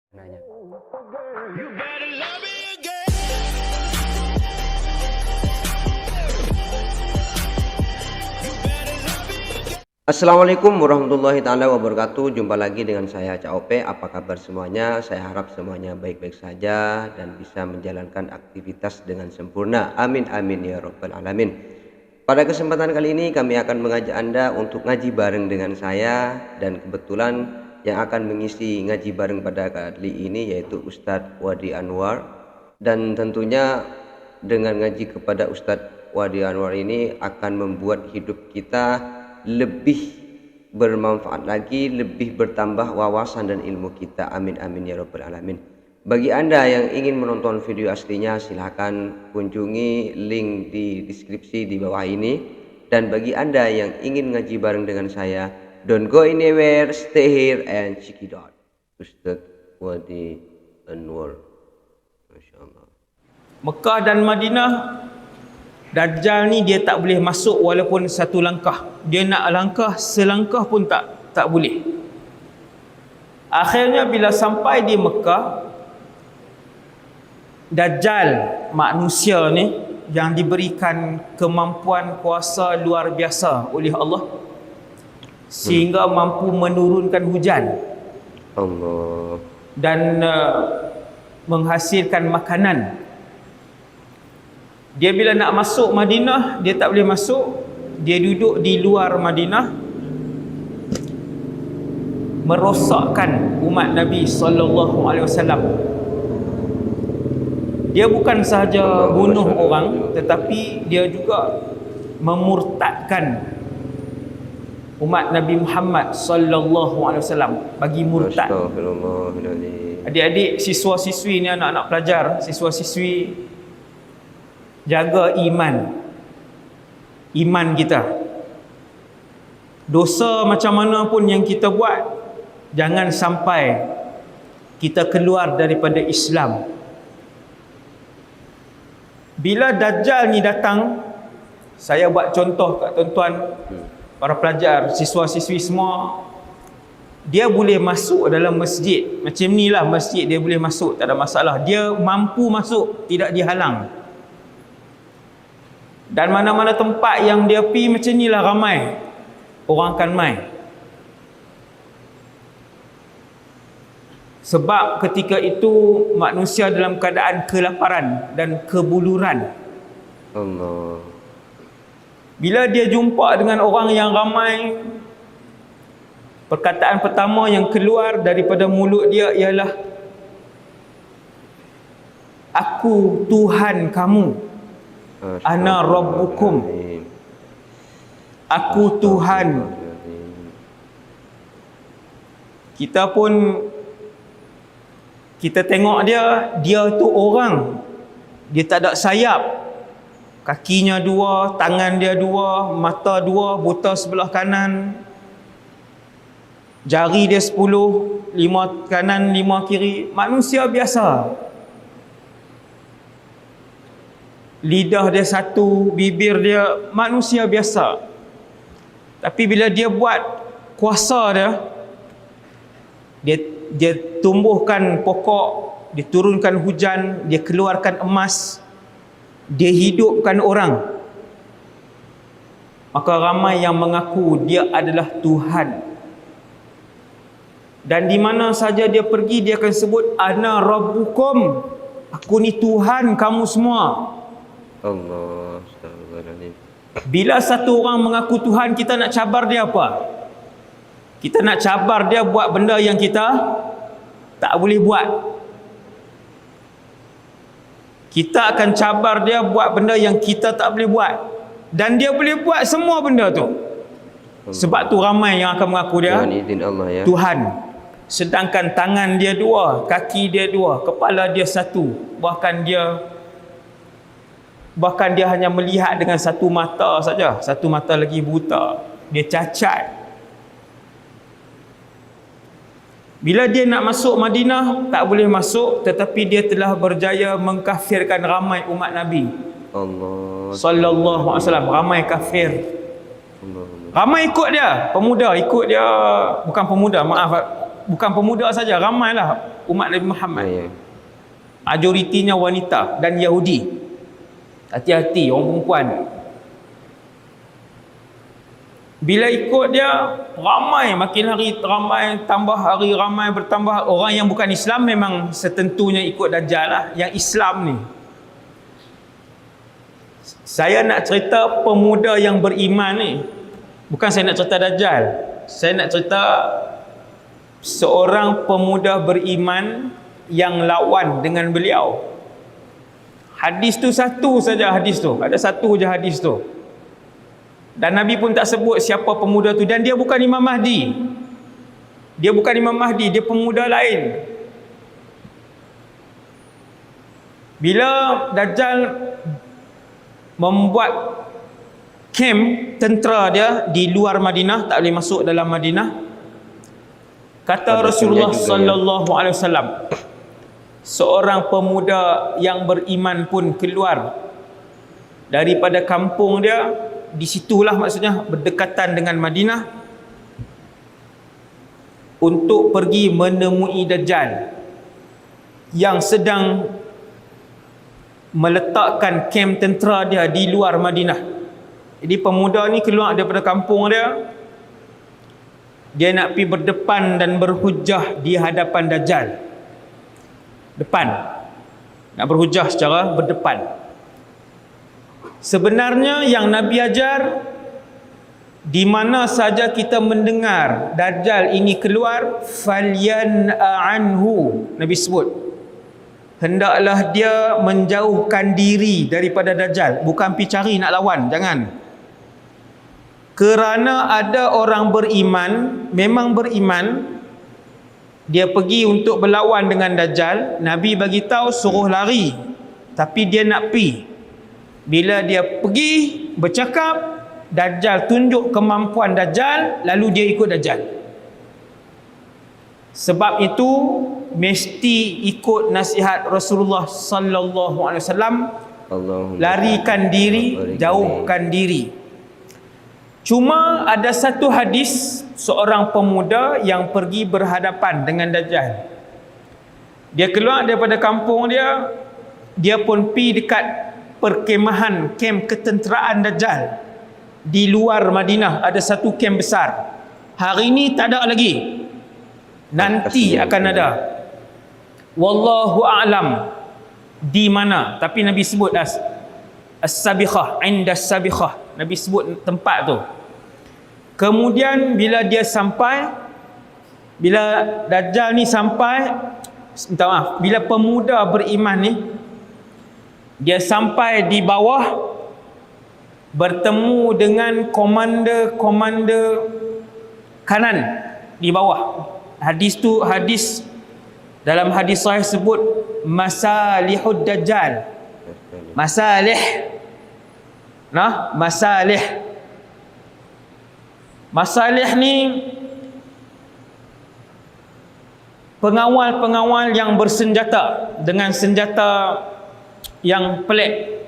Nanya. Assalamualaikum warahmatullahi taala wabarakatuh. Jumpa lagi dengan saya Cak Ope. Apa kabar semuanya? Saya harap semuanya baik-baik saja dan bisa menjalankan aktivitas dengan sempurna. Amin amin ya rabbal alamin. Pada kesempatan kali ini kami akan mengajak Anda untuk ngaji bareng dengan saya, dan kebetulan yang akan mengisi ngaji bareng pada kali ini yaitu Ustadz Wadi Anwar. Dan tentunya dengan ngaji kepada Ustadz Wadi Anwar ini akan membuat hidup kita lebih bermanfaat lagi, lebih bertambah wawasan dan ilmu kita. Amin amin ya rabbal alamin. Bagi Anda yang ingin menonton video aslinya, silahkan kunjungi link di deskripsi di bawah ini. Dan bagi Anda yang ingin ngaji bareng dengan saya, don't go anywhere, stay here and check it out. Ustadz Wadi Anwar, Masya Allah. Mekah dan Madinah, Dajjal ni dia tak boleh masuk walaupun satu langkah. Dia nak langkah selangkah pun tak boleh. Akhirnya bila sampai di Mekah, Dajjal manusia ni yang diberikan kemampuan kuasa luar biasa oleh Allah sehingga mampu menurunkan hujan Allah. dan menghasilkan makanan. Dia bila nak masuk Madinah, dia tak boleh masuk. Dia duduk di luar Madinah, merosakkan umat Nabi SAW. Dia bukan sahaja bunuh orang, tetapi dia juga memurtadkan umat Nabi Muhammad SAW, bagi murtad. Astagfirullahaladzim. Adik-adik, siswa-siswi ni, anak-anak pelajar, siswa-siswi, jaga iman kita. Dosa macam mana pun yang kita buat, jangan sampai kita keluar daripada Islam. Bila Dajjal ni datang, saya buat contoh kat tuan-tuan, para pelajar, siswa-siswi semua, dia boleh masuk dalam masjid. Macam ni lah masjid, dia boleh masuk, tak ada masalah. Dia mampu masuk, tidak dihalang. Dan mana-mana tempat yang dia pergi macam ni lah, ramai orang akan mai. Sebab ketika itu manusia dalam keadaan kelaparan dan kebuluran. Allah. Bila dia jumpa dengan orang yang ramai, perkataan pertama yang keluar daripada mulut dia ialah, aku Tuhan kamu. Ana rabbukum. Aku Tuhan. Kita pun, kita tengok dia tu orang. Dia tak ada sayap. Kakinya dua, tangan dia dua, mata dua, buta sebelah kanan. Jari dia 10, 5 kanan, 5 kiri. Manusia biasa. Lidah dia satu, bibir dia, manusia biasa. Tapi bila dia buat kuasa dia tumbuhkan pokok, dia turunkan hujan, dia keluarkan emas, dia hidupkan orang, maka ramai yang mengaku dia adalah Tuhan. Dan di mana saja dia pergi, dia akan sebut ana rabbukum, aku ni Tuhan kamu semua. Allah, astagfirullahaladzim. Bila satu orang mengaku Tuhan, kita nak cabar dia apa? Kita nak cabar dia buat benda yang kita tak boleh buat. Kita akan cabar dia buat benda yang kita tak boleh buat. Dan dia boleh buat semua benda tu. Sebab tu ramai yang akan mengaku dia Dengan izin Allah ya. Tuhan. Sedangkan tangan dia dua, kaki dia dua, kepala dia satu. Bahkan dia hanya melihat dengan satu mata saja. Satu mata lagi buta. Dia cacat. Bila dia nak masuk Madinah, tak boleh masuk, tetapi dia telah berjaya mengkafirkan ramai umat Nabi Allah sallallahu alaihi wasallam. Ramai kafir. Allah. Ramai ikut dia. Pemuda ikut dia. Bukan pemuda, maaf. Bukan pemuda saja, ramailah umat Nabi Muhammad. Ya. Majoritinya wanita dan Yahudi. Hati-hati orang perempuan. Bila ikut dia, ramai, makin hari ramai, tambah hari ramai, bertambah. Orang yang bukan Islam memang setentunya ikut Dajjal lah. Yang Islam ni, saya nak cerita pemuda yang beriman ni. Bukan saya nak cerita Dajjal. Saya nak cerita seorang pemuda beriman yang lawan dengan beliau. Hadis tu satu saja, hadis tu. Ada satu je hadis tu. Dan Nabi pun tak sebut siapa pemuda tu. Dan dia bukan Imam Mahdi. Dia bukan Imam Mahdi, dia pemuda lain. Bila Dajjal membuat kem tentera dia di luar Madinah, tak boleh masuk dalam Madinah, kata Rasulullah sallallahu alaihi wasallam, seorang pemuda yang beriman pun keluar daripada kampung dia, di situlah maksudnya berdekatan dengan Madinah, untuk pergi menemui Dajjal yang sedang meletakkan kem tentera dia di luar Madinah. Jadi pemuda ni keluar daripada kampung dia, dia nak pergi berdepan dan berhujah di hadapan Dajjal. Depan, nak berhujah secara berdepan. Sebenarnya yang Nabi ajar, di mana saja kita mendengar Dajjal ini keluar, falyan'a anhu, Nabi sebut, hendaklah dia menjauhkan diri daripada Dajjal. Bukan pergi cari nak lawan, jangan. Kerana ada orang beriman, memang beriman, dia pergi untuk berlawan dengan Dajjal. Nabi bagi tahu suruh lari, tapi dia nak pergi. Bila dia pergi bercakap, Dajjal tunjuk kemampuan Dajjal, lalu dia ikut Dajjal. Sebab itu mesti ikut nasihat Rasulullah sallallahu alaihi wasallam, larikan diri, jauhkan diri. Cuma ada satu hadis seorang pemuda yang pergi berhadapan dengan Dajjal. Dia keluar daripada kampung dia, dia pun pergi dekat perkemahan, kem ketenteraan Dajjal di luar Madinah. Ada satu kem besar. Hari ini tak ada lagi, nanti akan ada. Wallahu a'lam di mana, tapi Nabi sebut as-sabikhah, inda as-sabikhah, Nabi sebut tempat tu. Kemudian bila dia sampai, bila Dajjal ni sampai, minta maaf, bila pemuda beriman ni dia sampai di bawah, bertemu dengan komander kanan di bawah. Hadis tu, hadis dalam hadis sahih sebut masalihud Dajjal. Masalih, nah, masalih. Masalih ni pengawal-pengawal yang bersenjata dengan senjata yang pelik.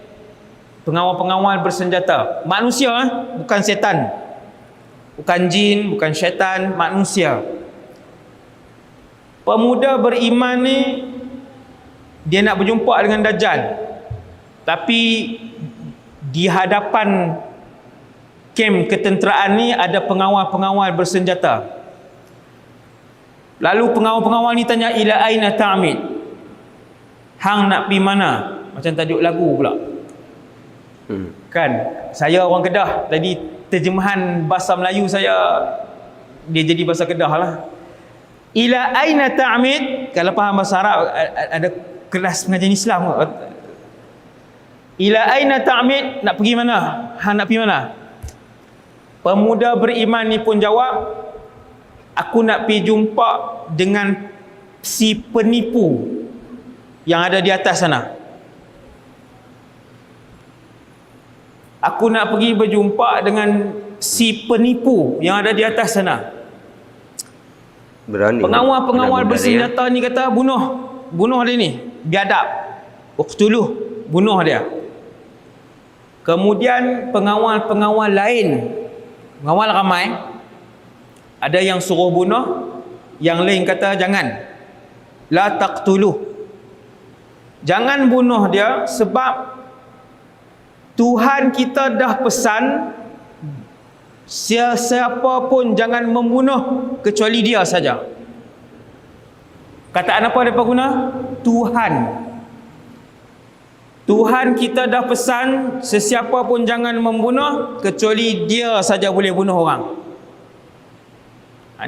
Pengawal-pengawal bersenjata, manusia, bukan setan, bukan jin, bukan syaitan, manusia. Pemuda beriman ni dia nak berjumpa dengan Dajjal, tapi di hadapan kem ketenteraan ni ada pengawal-pengawal bersenjata. Lalu pengawal-pengawal ni tanya, ila aina ta'mid, hang nak pergi mana? Macam tajuk lagu pula. Kan, saya orang Kedah, tadi terjemahan bahasa Melayu saya dia jadi bahasa Kedah lah. Ila aina ta'mid, kalau faham bahasa Arab ada kelas pengajian Islam. Ila aina ta'mid, nak pergi mana? Hang nak pergi mana? Pemuda beriman ni pun jawab, aku nak pergi jumpa dengan si penipu yang ada di atas sana. Aku nak pergi berjumpa dengan si penipu yang ada di atas sana. Berani. Pengawal-pengawal bersenjata ni kata, bunuh dia ni, biadab, uqtuluh, bunuh dia. Kemudian pengawal-pengawal lain, pengawal ramai, ada yang suruh bunuh, yang lain kata jangan. la taqtuluh. Jangan bunuh dia, sebab Tuhan kita dah pesan siapa pun jangan membunuh kecuali dia saja. Kataan apa mereka guna? Tuhan. Tuhan kita dah pesan sesiapa pun jangan membunuh kecuali dia saja boleh bunuh orang.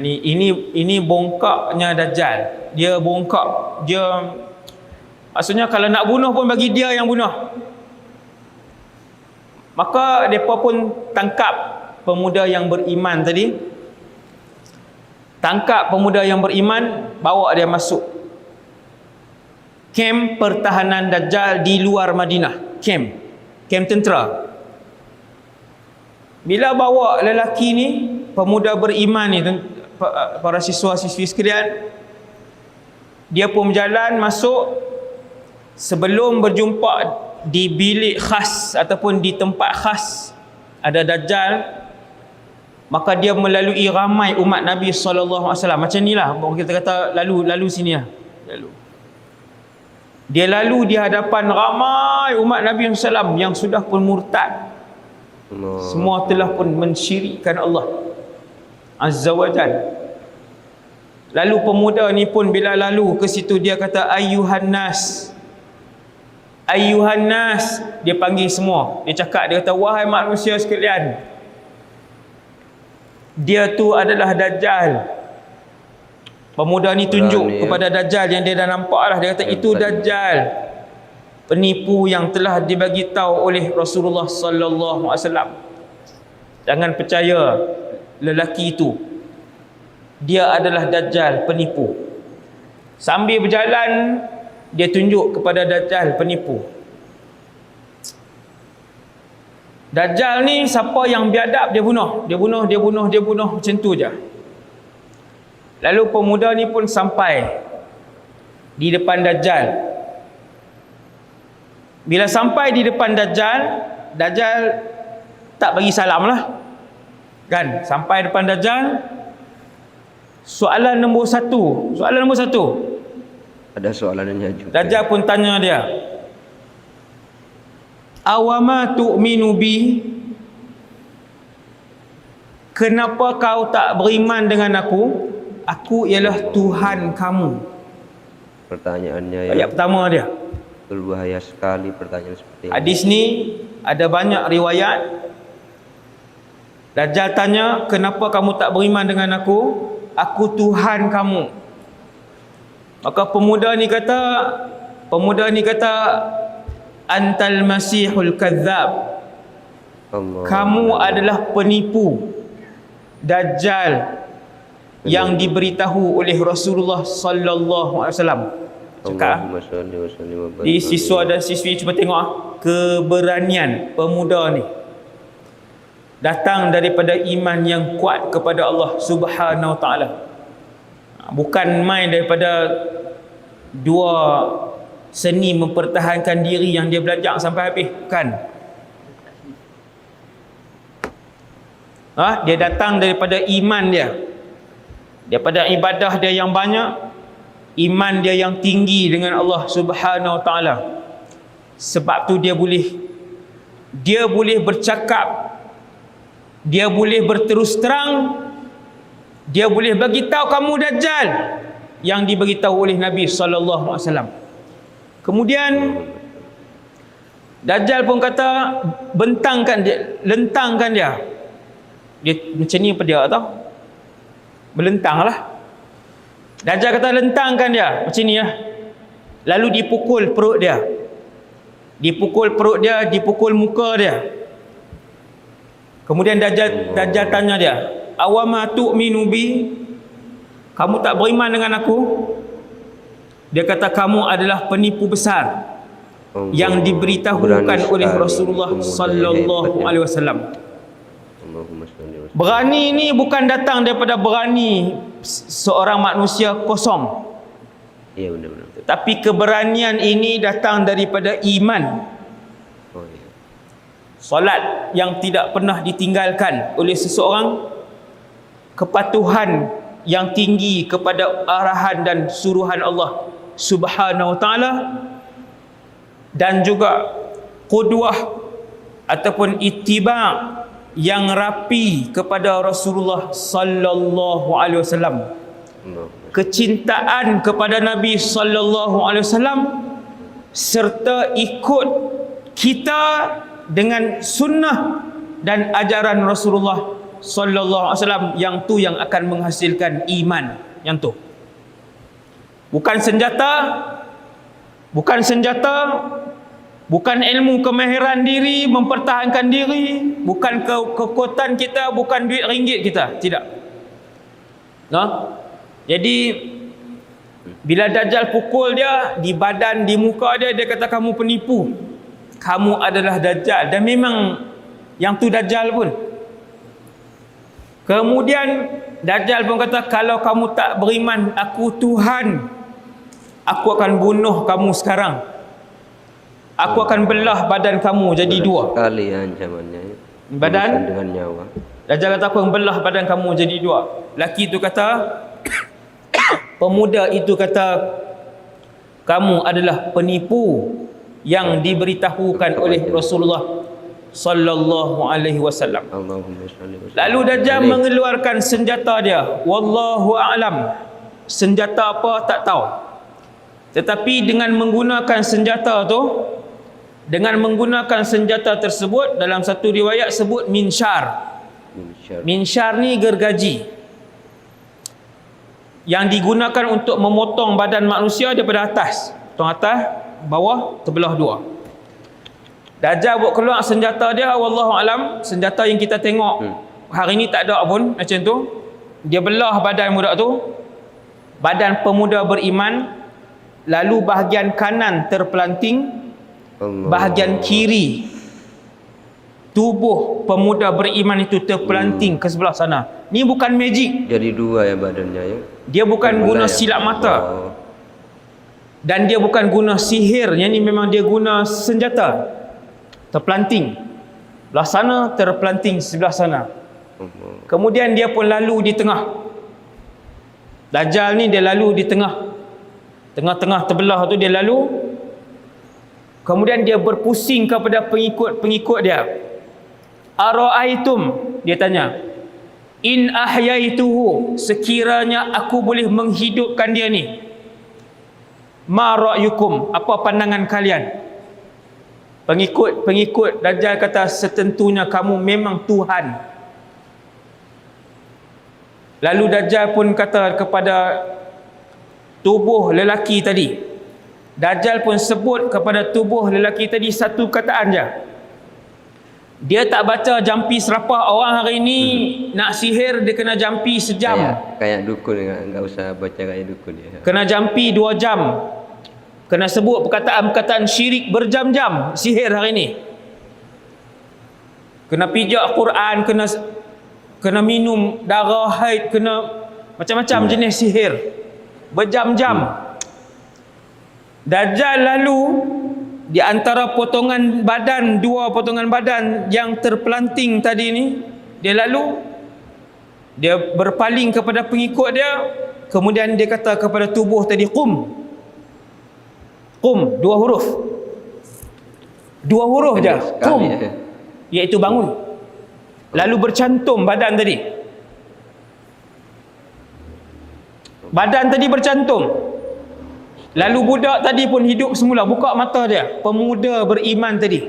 Ini bongkaknya Dajjal. Dia bongkak. Dia maksudnya kalau nak bunuh pun bagi dia yang bunuh. Maka mereka pun tangkap pemuda yang beriman tadi. Tangkap pemuda yang beriman, bawa dia masuk kem pertahanan Dajjal di luar Madinah. Kem tentera. Bila bawa lelaki ni, pemuda beriman ni, para siswa-siswi sekalian, dia pun berjalan masuk. Sebelum berjumpa di bilik khas ataupun di tempat khas ada Dajjal, maka dia melalui ramai umat Nabi SAW. Macam ni lah kita kata, lalu sini lah. Dia lalu di hadapan ramai umat Nabi SAW yang sudah pun murtad. Semua telah pun mensyirikkan Allah Azza wa Jal. Lalu pemuda ni pun bila lalu ke situ, dia kata Ayyuhan nas. Dia panggil semua. Dia cakap, dia kata, wahai manusia sekalian, dia tu adalah Dajjal. Pemuda ni tunjuk kepada Dajjal yang dia dah nampak lah. Dia kata itu Dajjal, penipu yang telah dibagi tahu oleh Rasulullah sallallahu alaihi wasallam. Jangan percaya lelaki itu. Dia adalah Dajjal, penipu. Sambil berjalan, dia tunjuk kepada Dajjal, penipu. Dajjal ni siapa yang biadab dia bunuh. Dia bunuh macam tu je. Lalu pemuda ni pun sampai di depan Dajjal. Bila sampai di depan Dajjal, Dajjal tak bagi salam lah. Kan? Sampai depan Dajjal. Soalan nombor satu. Ada soalannya juga. Dajjal pun tanya dia, awama tu'minu bi? Kenapa kau tak beriman dengan aku? Aku ialah Tuhan kamu. Pertanyaannya ayat pertama dia. berbahaya sekali pertanyaan seperti ini. Hadis ni ada banyak riwayat. Dajjal tanya, kenapa kamu tak beriman dengan aku? Aku Tuhan kamu. Maka pemuda ni kata, antal masihul kadzab. Kamu adalah penipu, Dajjal yang diberitahu oleh Rasulullah sallallahu alaihi wasallam. Cakap. Di siswa dan siswi cuba tengok keberanian pemuda ni. Datang daripada iman yang kuat kepada Allah Subhanahu wa taala. Bukan main daripada dua seni mempertahankan diri yang dia belajar sampai habis, bukan. Dia datang daripada iman dia, daripada ibadah dia yang banyak, iman dia yang tinggi dengan Allah Subhanahu wa taala. Sebab tu dia boleh bercakap, dia boleh berterus terang, dia boleh bagi tahu kamu Dajjal yang diberitahu oleh Nabi sallallahu alaihi wasallam. Kemudian Dajjal pun kata, lentangkan dia. Dia macam ni apa dia tahu? Melentanglah. Dajjal kata lentangkan dia macam ni lah. Lalu dipukul perut dia. Dipukul muka dia. Kemudian Dajjal tanya dia, awama tu'minu bi? Kamu tak beriman dengan aku? Dia kata kamu adalah penipu besar yang diberitahukan oleh Rasulullah sallallahu alaihi wasallam. Berani ni bukan datang daripada berani seorang manusia kosong. Ya, benar. Tapi keberanian ini datang daripada iman. Solat yang tidak pernah ditinggalkan oleh seseorang, kepatuhan yang tinggi kepada arahan dan suruhan Allah Subhanahu wa taala, dan juga qudwah ataupun ittiba' yang rapi kepada Rasulullah sallallahu alaihi wasallam. Kecintaan kepada Nabi sallallahu alaihi wasallam serta ikut kita dengan sunnah dan ajaran Rasulullah sallallahu alaihi wasallam, yang tu yang akan menghasilkan iman. Yang tu bukan senjata, bukan ilmu kemahiran diri, mempertahankan diri, bukan kekuatan kita, bukan duit ringgit kita, tidak. Nah, jadi bila Dajjal pukul dia di badan, di muka dia, dia kata kamu penipu, kamu adalah Dajjal. Dan memang yang tu Dajjal pun. Kemudian Dajjal pun kata, kalau kamu tak beriman aku Tuhan, aku akan bunuh kamu sekarang. Aku akan belah badan kamu jadi dua. Sekali ancamannya. Badan dengan nyawa. Dajjal kata, aku akan belah badan kamu jadi dua. Laki itu kata, pemuda itu kata, kamu adalah penipu yang diberitahukan oleh Rasulullah sallallahu alaihi wasallam. Lalu Dajjal mengeluarkan senjata dia. Wallahu a'lam. Senjata apa tak tahu. Tetapi dengan menggunakan senjata tu, dengan menggunakan senjata tersebut, dalam satu riwayat sebut minsyar. Minsyar ni gergaji yang digunakan untuk memotong badan manusia daripada atas, potong atas, bawah, terbelah dua. Dajjal buat keluar senjata dia, wallahu alam, senjata yang kita tengok hari ni tak ada pun macam tu. Dia belah badan budak tu, badan pemuda beriman, lalu bahagian kanan terpelanting, bahagian kiri tubuh pemuda beriman itu terpelanting ke sebelah sana. Ni bukan magic. Jadi dua ya badannya ya. Dia bukan guna silap mata. Dan dia bukan guna sihir. Yang ni memang dia guna senjata. Terpelanting sebelah sana, terpelanting sebelah sana. Kemudian dia pun lalu di tengah. Dajjal ni dia lalu di tengah. Tengah-tengah terbelah tu dia lalu. Kemudian dia berpusing kepada pengikut-pengikut dia. Ara'aitum, dia tanya, in ahyaituhu, sekiranya aku boleh menghidupkan dia ni, ma ra'yukum, apa pandangan kalian? Pengikut Dajjal kata, setentunya kamu memang Tuhan. Lalu Dajjal pun kata kepada tubuh lelaki tadi, Dajjal pun sebut kepada tubuh lelaki tadi satu kataan je. Dia tak baca jampi serapah. Orang hari ni nak sihir dia kena jampi sejam. Kayak dukun, enggak usah baca kayak dukun ya. Kena jampi 2 jam. Kena sebut perkataan-perkataan syirik berjam-jam sihir hari ni. Kena pijak Quran, kena minum darah haid, kena macam-macam jenis sihir berjam-jam. Dajjal lalu di antara potongan badan, 2 potongan badan yang terpelanting tadi ni, dia lalu, dia berpaling kepada pengikut dia, kemudian dia kata kepada tubuh tadi, qum. Qum, 2 huruf. 2 huruf je, qum, iaitu bangun. Lalu bercantum badan tadi. Badan tadi bercantum. Lalu budak tadi pun hidup semula, buka mata dia. Pemuda beriman tadi.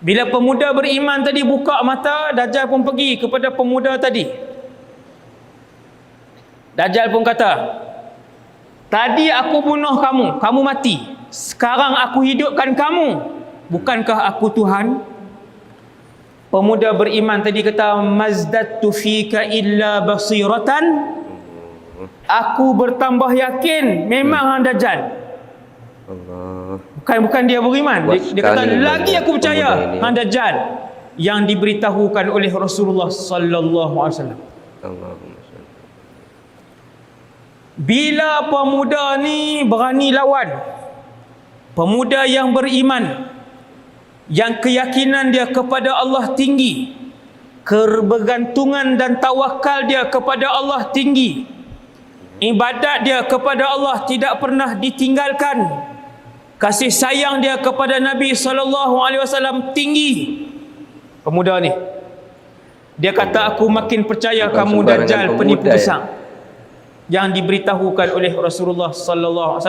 Bila pemuda beriman tadi buka mata, Dajjal pun pergi kepada pemuda tadi. Dajjal pun kata, tadi aku bunuh kamu, kamu mati. Sekarang aku hidupkan kamu. Bukankah aku Tuhan? Pemuda beriman tadi kata, mazdadtu fika illa basiratan. Aku bertambah yakin memang hang Dajjal. Allah. Bukan dia beriman. Dia kata lagi aku percaya hang Dajjal yang diberitahukan oleh Rasulullah sallallahu alaihi wasallam. Allahumma salli. Bila pemuda ni berani lawan, pemuda yang beriman, yang keyakinan dia kepada Allah tinggi, kebergantungan dan tawakal dia kepada Allah tinggi, Ibadat dia kepada Allah tidak pernah ditinggalkan. Kasih sayang dia kepada Nabi SAW tinggi. Pemuda ni, dia kata, aku makin percaya Bukan kamu sembarangan dajjal, pemuda penipu ya. besar. Yang diberitahukan oleh Rasulullah SAW.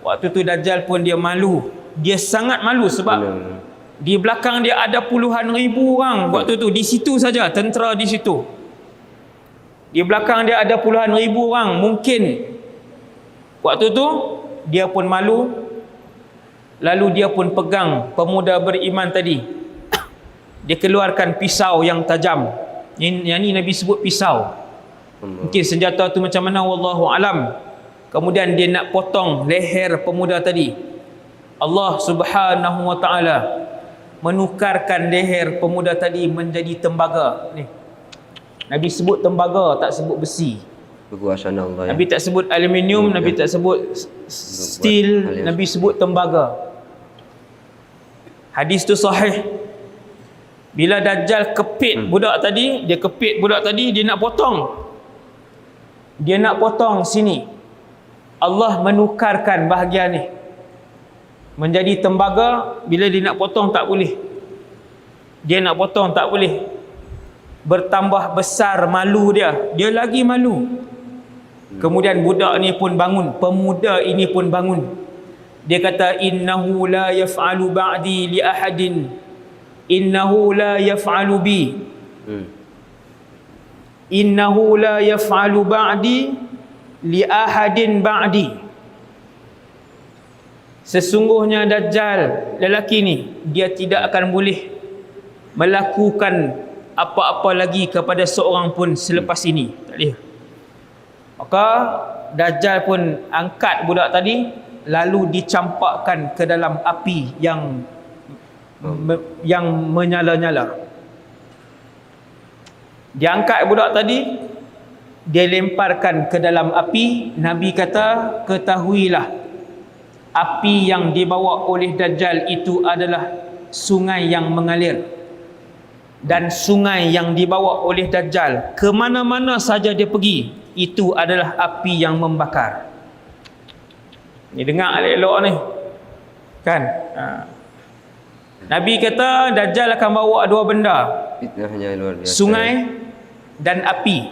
Waktu tu dajjal pun dia malu. Dia sangat malu sebab di belakang dia ada puluhan ribu orang waktu tu, di situ saja, tentera di situ. Di belakang dia ada puluhan ribu orang. Mungkin waktu tu dia pun malu. Lalu dia pun pegang pemuda beriman tadi. Dia keluarkan pisau yang tajam. Yang ni Nabi sebut pisau. Mungkin senjata tu macam mana, wallahu alam. Kemudian dia nak potong leher pemuda tadi. Allah Subhanahu wa taala menukarkan leher pemuda tadi menjadi tembaga. Ni Nabi sebut tembaga, tak sebut besi. Kekuasaan Allah ya. Nabi tak sebut aluminium, Nabi tak sebut steel, Nabi sebut tembaga. Hadis tu sahih. Bila Dajjal kepit budak tadi, dia kepit budak tadi, dia nak potong. Dia nak potong sini. Allah menukarkan bahagian ni menjadi tembaga. Bila dia nak potong tak boleh. Dia nak potong tak boleh. Bertambah besar malu dia. Dia lagi malu. Kemudian budak ni pun bangun. Pemuda ini pun bangun. Dia kata, innahu la yaf'alu ba'di li ahadin. Innahu la yaf'alu bi. Innahu la yaf'alu ba'di li ahadin ba'di. Sesungguhnya Dajjal, lelaki ni, dia tidak akan boleh melakukan apa-apa lagi kepada seorang pun selepas ini. Tak boleh. Maka Dajjal pun angkat budak tadi, lalu dicampakkan ke dalam api yang menyala-nyala. Dia angkat budak tadi, dia lemparkan ke dalam api. Nabi kata, ketahuilah, api yang dibawa oleh Dajjal itu adalah sungai yang mengalir. Dan sungai yang dibawa oleh Dajjal, ke mana-mana saja dia pergi, itu adalah api yang membakar. Ni dengar elok-elok ni kan. Nabi kata Dajjal akan bawa dua benda, Fitnahnya luar biasa. sungai dan api.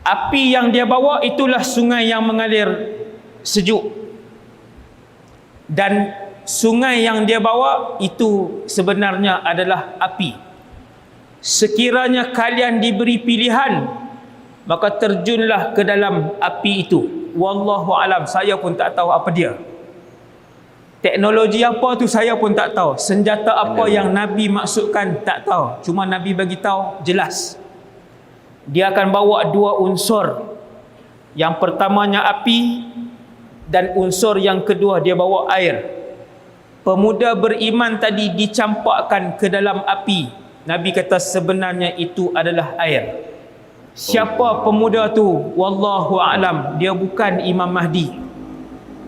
Api yang dia bawa itulah sungai yang mengalir sejuk. Dan sungai yang dia bawa itu sebenarnya adalah api. Sekiranya kalian diberi pilihan, maka terjunlah ke dalam api itu. Wallahu alam, saya pun tak tahu apa dia. Teknologi apa tu saya pun tak tahu. Senjata apa yang Nabi maksudkan tak tahu. Cuma Nabi bagi tahu jelas. Dia akan bawa dua unsur. Yang pertamanya api, dan unsur yang kedua dia bawa air. Pemuda beriman tadi dicampakkan ke dalam api. Nabi kata sebenarnya itu adalah air. Siapa pemuda tu? Wallahu a'lam. Dia bukan Imam Mahdi.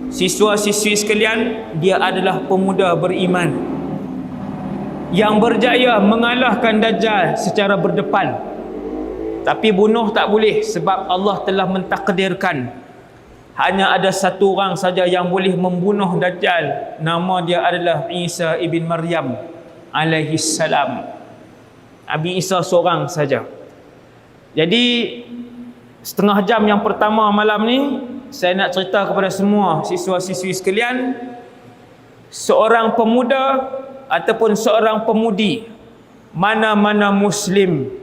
Siswa-siswi sekalian, dia adalah pemuda beriman yang berjaya mengalahkan Dajjal secara berdepan. Tapi bunuh tak boleh, sebab Allah telah mentakdirkan hanya ada satu orang saja yang boleh membunuh Dajjal. Nama dia adalah Isa ibn Maryam alaihi salam. Nabi Isa seorang saja. Jadi setengah jam yang pertama malam ni, saya nak cerita kepada semua siswa-siswi sekalian, seorang pemuda ataupun seorang pemudi, mana-mana Muslim,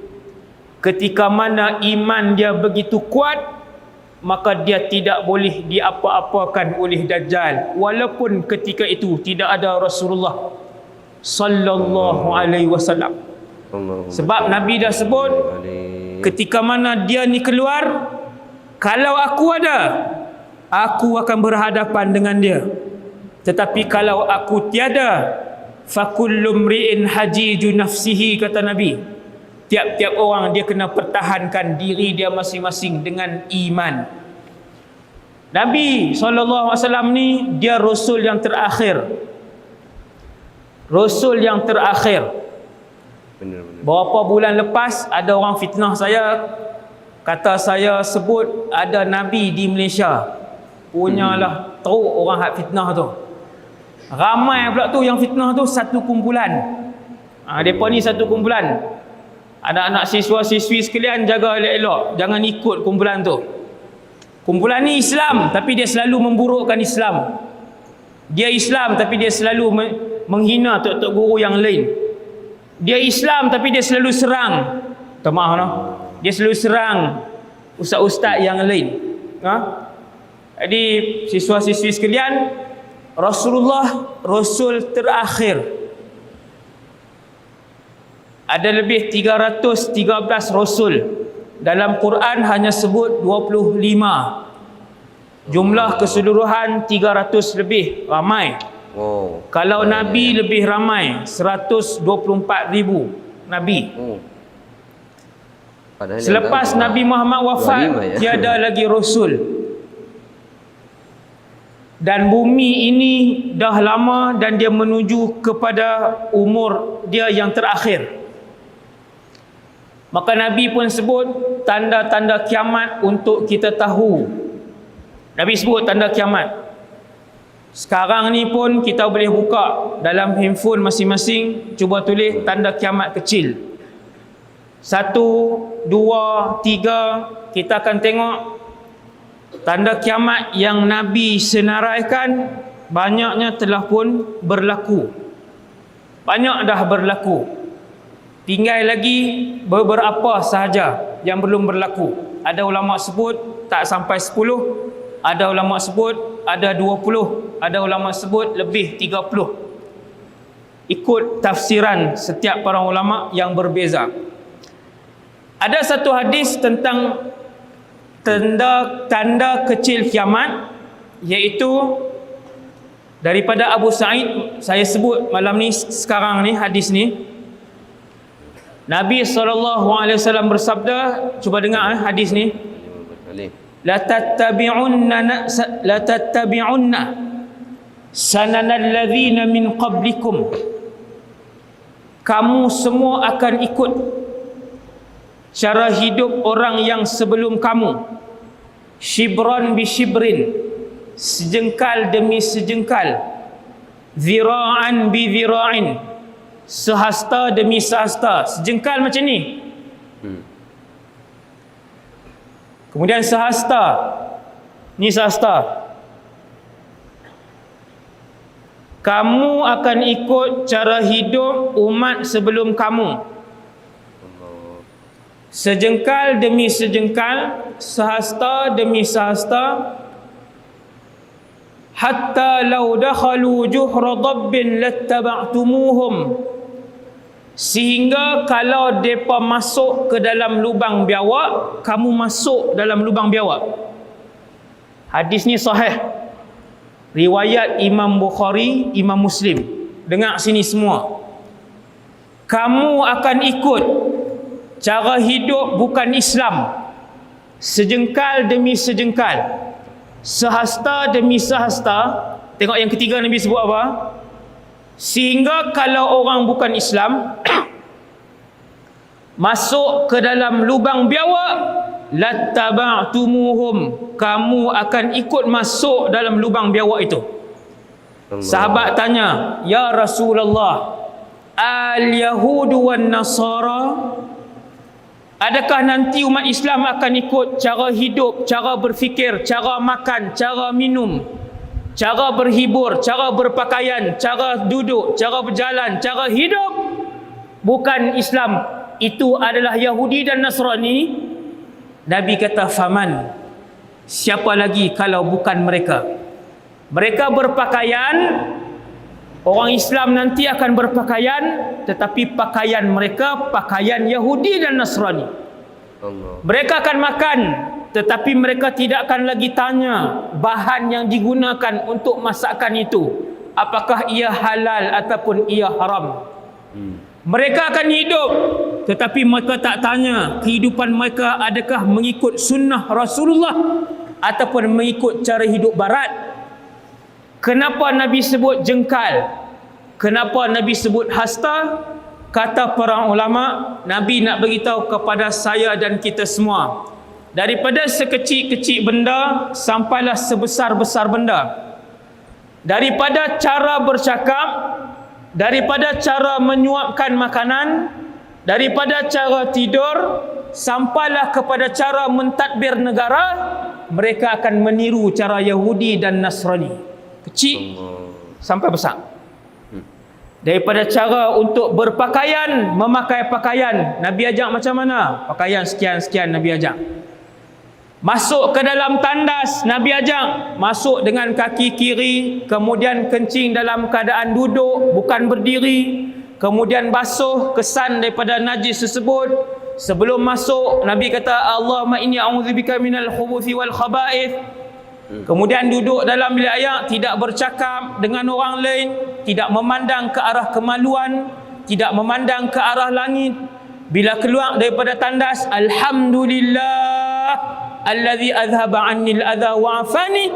ketika mana iman dia begitu kuat, maka dia tidak boleh diapa-apakan oleh Dajjal, walaupun ketika itu tidak ada Rasulullah sallallahu alaihi wasallam. Sebab Nabi dah sebut, ketika mana dia ni keluar, kalau aku ada, aku akan berhadapan dengan dia. Tetapi kalau aku tiada, fakullu mri'in hajiju nafsihi, kata Nabi. Tiap-tiap orang dia kena pertahankan diri dia masing-masing dengan iman. Nabi SAW ni dia Rasul yang terakhir. Rasul yang terakhir. Benar-benar. Beberapa bulan lepas ada orang fitnah saya, Kata saya sebut ada Nabi di Malaysia, punyalah teruk orang hak fitnah tu. Ramai pula tu yang fitnah tu satu kumpulan. Mereka ni satu kumpulan. Anak-anak siswa-siswi sekalian, jaga elok-elok, jangan ikut kumpulan tu. Kumpulan ni Islam tapi dia selalu memburukkan Islam. Dia Islam tapi dia selalu menghina tok-tok guru yang lain. Dia Islam tapi dia selalu serang, maaf no? Dia selalu serang ustaz-ustaz yang lain. Jadi siswa-siswi sekalian, Rasulullah Rasul terakhir. Ada lebih 313 Rasul. Dalam Quran hanya sebut 25. Jumlah keseluruhan 300 lebih, ramai. Kalau Nabi lebih ramai, 124,000 Nabi. Selepas Nabi Muhammad wafat, tiada lagi Rasul. Dan bumi ini dah lama dan dia menuju kepada umur dia yang terakhir. Maka Nabi pun sebut tanda-tanda kiamat untuk kita tahu. Nabi sebut tanda kiamat. Sekarang ni pun kita boleh buka dalam handphone masing-masing, cuba tulis tanda kiamat kecil. 1, 2, 3, kita akan tengok tanda kiamat yang Nabi senaraikan banyaknya telah pun berlaku. Banyak dah berlaku. Tinggal lagi beberapa sahaja yang belum berlaku. Ada ulama sebut tak sampai 10, ada ulama sebut ada 20, ada ulama sebut lebih 30. Ikut tafsiran setiap para ulama yang berbeza. Ada satu hadis tentang tanda kecil kiamat, iaitu daripada Abu Sa'id. Saya sebut malam ni, sekarang ni, hadis ni. Nabi SAW bersabda, cuba dengar hadis ni. La tattabi'unna sananal ladzina min qablikum. Kamu semua akan ikut cara hidup orang yang sebelum kamu. Shibran bi shibrin, sejengkal demi sejengkal. Zira'an bi zira'in, sehasta demi sehasta. Sejengkal macam ni. Kemudian sehasta, ni sehasta. Kamu akan ikut cara hidup umat sebelum kamu. Sejengkal demi sejengkal, sehasta demi sehasta. Hatta law dakhalu juhra dabbin lattaba'tumuhum, sehingga kalau mereka masuk ke dalam lubang biawak, kamu masuk dalam lubang biawak. Hadis ni sahih, riwayat Imam Bukhari, Imam Muslim. Dengar sini semua. Kamu akan ikut cara hidup bukan Islam. Sejengkal demi sejengkal, sehasta demi sehasta. Tengok yang ketiga Nabi sebut apa? Sehingga kalau orang bukan Islam masuk ke dalam lubang biawak, lattaba'tumuhum, kamu akan ikut masuk dalam lubang biawak itu. Sahabat tanya, ya Rasulullah, al-yahudu wan nasara, adakah nanti umat Islam akan ikut cara hidup, cara berfikir, cara makan, cara minum, cara berhibur, cara berpakaian, cara duduk, cara berjalan, cara hidup bukan Islam, itu adalah Yahudi dan Nasrani? Nabi kata, faman, siapa lagi kalau bukan mereka? Mereka berpakaian, orang Islam nanti akan berpakaian, tetapi pakaian mereka pakaian Yahudi dan Nasrani. Mereka akan makan, tetapi mereka tidak akan lagi tanya bahan yang digunakan untuk masakan itu, apakah ia halal ataupun ia haram. Mereka akan hidup, tetapi mereka tak tanya kehidupan mereka adakah mengikut sunnah Rasulullah ataupun mengikut cara hidup barat. Kenapa Nabi sebut jengkal? Kenapa Nabi sebut hasta? Kata para ulama, Nabi nak beritahu kepada saya dan kita semua, Daripada sekecil-kecil benda sampailah sebesar-besar benda. Daripada cara bercakap, daripada cara menyuapkan makanan, daripada cara tidur, sampailah kepada cara mentadbir negara, mereka akan meniru cara Yahudi dan Nasrani. Kecil sampai besar. Daripada cara untuk berpakaian, memakai pakaian, Nabi ajak macam mana? Pakaian sekian-sekian Nabi ajak. Masuk ke dalam tandas, Nabi ajak masuk dengan kaki kiri, kemudian kencing dalam keadaan duduk, bukan berdiri, kemudian basuh kesan daripada najis tersebut. Sebelum masuk, Nabi kata, Allahumma inni a'udzubika minal khubuthi wal khaba'ith. Kemudian duduk dalam bilik air, tidak bercakap dengan orang lain, tidak memandang ke arah kemaluan, tidak memandang ke arah langit. Bila keluar daripada tandas, Alhamdulillah allazi azhaba annil adha wa afani.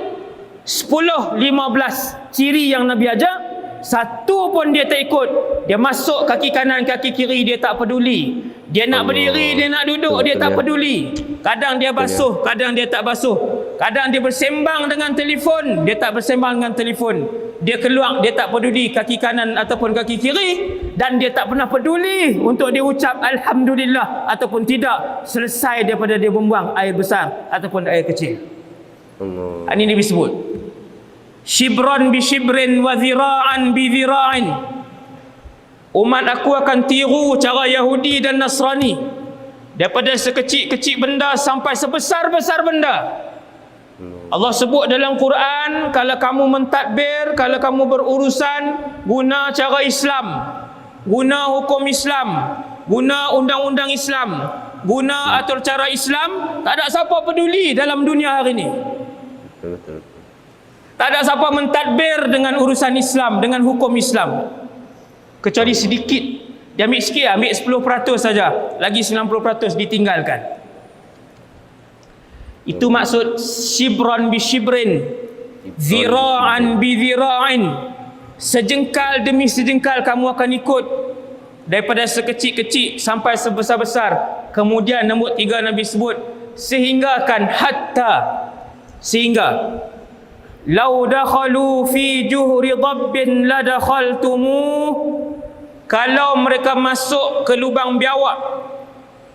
10, 15 ciri yang Nabi ajar, satu pun dia tak ikut. Dia masuk kaki kanan, kaki kiri, dia tak peduli. Dia nak berdiri, dia nak duduk, dia tak peduli. Kadang dia basuh, kadang dia tak basuh. Kadang dia bersembang dengan telefon, dia tak bersembang dengan telefon. Dia keluar, dia tak peduli kaki kanan ataupun kaki kiri, dan dia tak pernah peduli untuk dia ucap Alhamdulillah ataupun tidak selesai daripada dia membuang air besar ataupun air kecil. Ini Nabi sebut shibran bi shibrin wa zira'an bi zira'in. Umat aku akan tiru cara Yahudi dan Nasrani, daripada sekecil-kecil benda sampai sebesar-besar benda. Allah sebut dalam Quran, kalau kamu mentadbir, kalau kamu berurusan, guna cara Islam, guna hukum Islam, guna undang-undang Islam, guna atur cara Islam, tak ada siapa peduli dalam dunia hari ini. Tak ada siapa mentadbir dengan urusan Islam, dengan hukum Islam, kecuali sedikit. Dia ambil sikit, ambil 10% saja, lagi 90% ditinggalkan. Itu maksud shibran bi shibrin, zira'an bi zira'in. Sejengkal demi sejengkal kamu akan ikut, daripada sekecil-kecil sampai sebesar-besar. Kemudian nombor 3 Nabi sebut, sehingga kan hatta, sehingga lau dakhalu fi juhri dhabbin la dakhaltumuh. Kalau mereka masuk ke lubang biawak,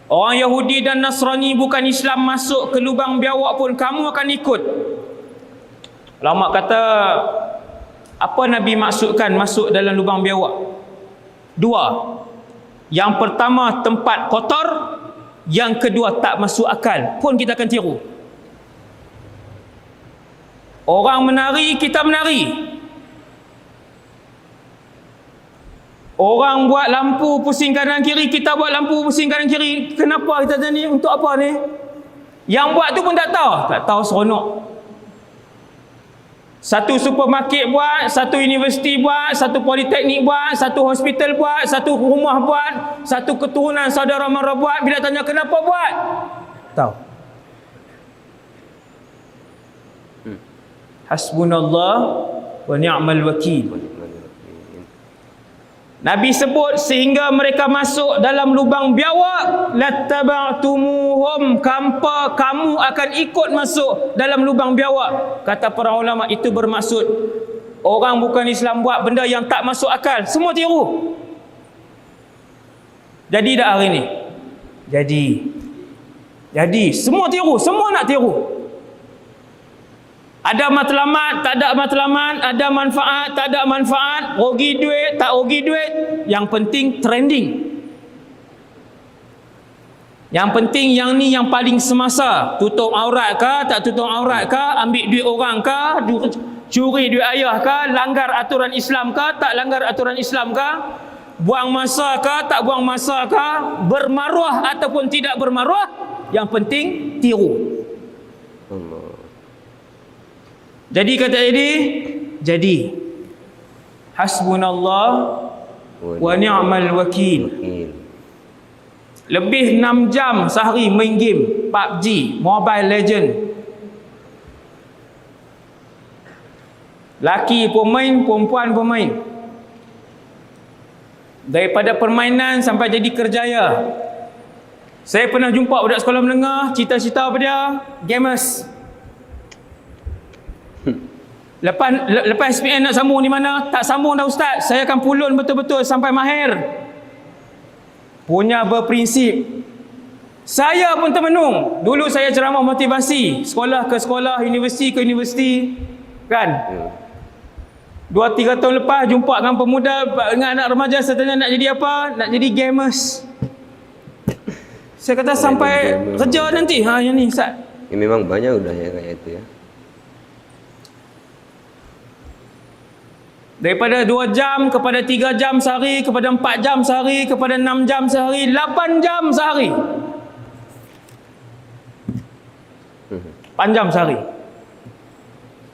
orang Yahudi dan Nasrani bukan Islam masuk ke lubang biawak pun kamu akan ikut. Ulama kata, apa Nabi maksudkan masuk dalam lubang biawak? 2. Yang pertama, tempat kotor. Yang kedua, tak masuk akal pun kita akan tiru. Orang menari, kita menari. Orang buat lampu pusing kanan kiri, kita buat lampu pusing kanan kiri. Kenapa kita ni? Untuk apa ni? Yang buat tu pun tak tahu seronok. Satu supermarket buat, satu universiti buat, satu politeknik buat, satu hospital buat, satu rumah buat, satu keturunan saudara mara buat. Bila tanya kenapa buat, tahu. Hasbunallah wa ni'mal wakil. Nabi sebut sehingga mereka masuk dalam lubang biawak, lattaba'tumuhum, kampa kamu akan ikut masuk dalam lubang biawak. Kata para ulama, itu bermaksud orang bukan Islam buat benda yang tak masuk akal, semua tiru. Jadi dah hari ni? Jadi semua tiru, semua nak tiru. Ada matlamat, tak ada matlamat, ada manfaat, tak ada manfaat, rugi duit, tak rugi duit. Yang penting trending. Yang penting yang ni yang paling semasa. Tutup aurat ke, tak tutup aurat ke, ambil duit orang ke, curi duit ayah ke, langgar aturan Islam ke, tak langgar aturan Islam ke, buang masa ke, tak buang masa ke, bermaruah ataupun tidak bermaruah. Yang penting tiru. Jadi kata jadi hasbunallah wa ni'mal wakil. Lebih 6 jam sehari main game PUBG, Mobile Legend. Laki pun main, perempuan pun main. Daripada permainan sampai jadi kerjaya. Saya pernah jumpa budak sekolah menengah, cita-cita apa dia? Gamers. Lepas SPM nak sambung di mana? Tak sambung dah ustaz. Saya akan pulun betul-betul sampai mahir. Punya berprinsip. Saya pun termenung. Dulu saya ceramah motivasi, sekolah ke sekolah, universiti ke universiti, kan? 2-3 tahun lepas jumpa dengan pemuda, dengan anak remaja, saya tanya nak jadi apa? Nak jadi gamers. Saya kata sampai kerja nanti. Yang ni ustaz. Ya, memang banyak udah ya kayak itu ya. Daripada 2 jam kepada 3 jam sehari, kepada 4 jam sehari, kepada 6 jam sehari, 8 jam sehari. Panjang sehari.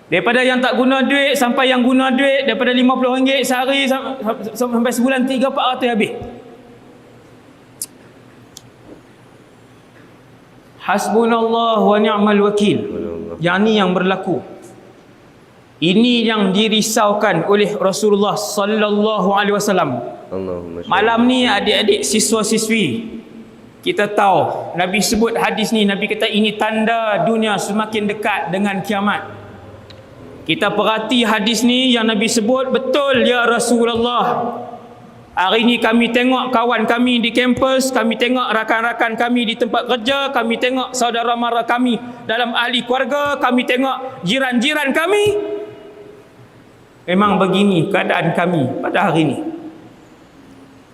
Daripada yang tak guna duit sampai yang guna duit, daripada RM50 sehari sampai sebulan 300-400 habis. Hasbunallah wa ni'mal wakil. Yang ni yang berlaku. Ini yang dirisaukan oleh Rasulullah sallallahu alaihi wasallam. Malam ni adik-adik siswa-siswi, kita tahu Nabi sebut hadis ni, Nabi kata ini tanda dunia semakin dekat dengan kiamat. Kita perhati hadis ni yang Nabi sebut, betul ya Rasulullah. Hari ni kami tengok kawan kami di kampus, kami tengok rakan-rakan kami di tempat kerja, kami tengok saudara mara kami dalam ahli keluarga, kami tengok jiran-jiran kami. Memang begini keadaan kami pada hari ini.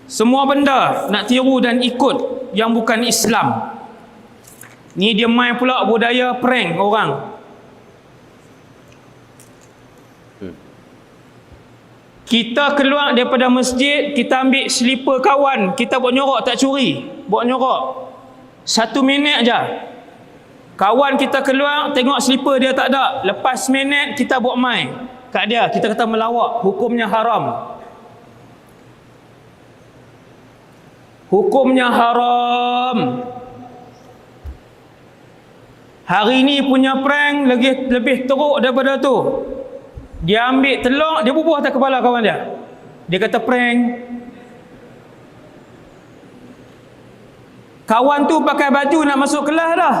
Semua benda nak tiru dan ikut yang bukan Islam. Ni dia main pula budaya prank orang. Kita keluar daripada masjid, kita ambil slipper kawan, kita buat nyorok, tak curi, buat nyorok 1 minit je. Kawan kita keluar, tengok slipper dia tak ada, lepas minit kita buat main kat dia, kita kata melawak, hukumnya haram. Hukumnya haram. Hari ni punya prank lebih teruk daripada tu. Dia ambil telur, dia bubuh atas kepala kawan dia. Dia kata prank. Kawan tu pakai baju nak masuk kelas dah.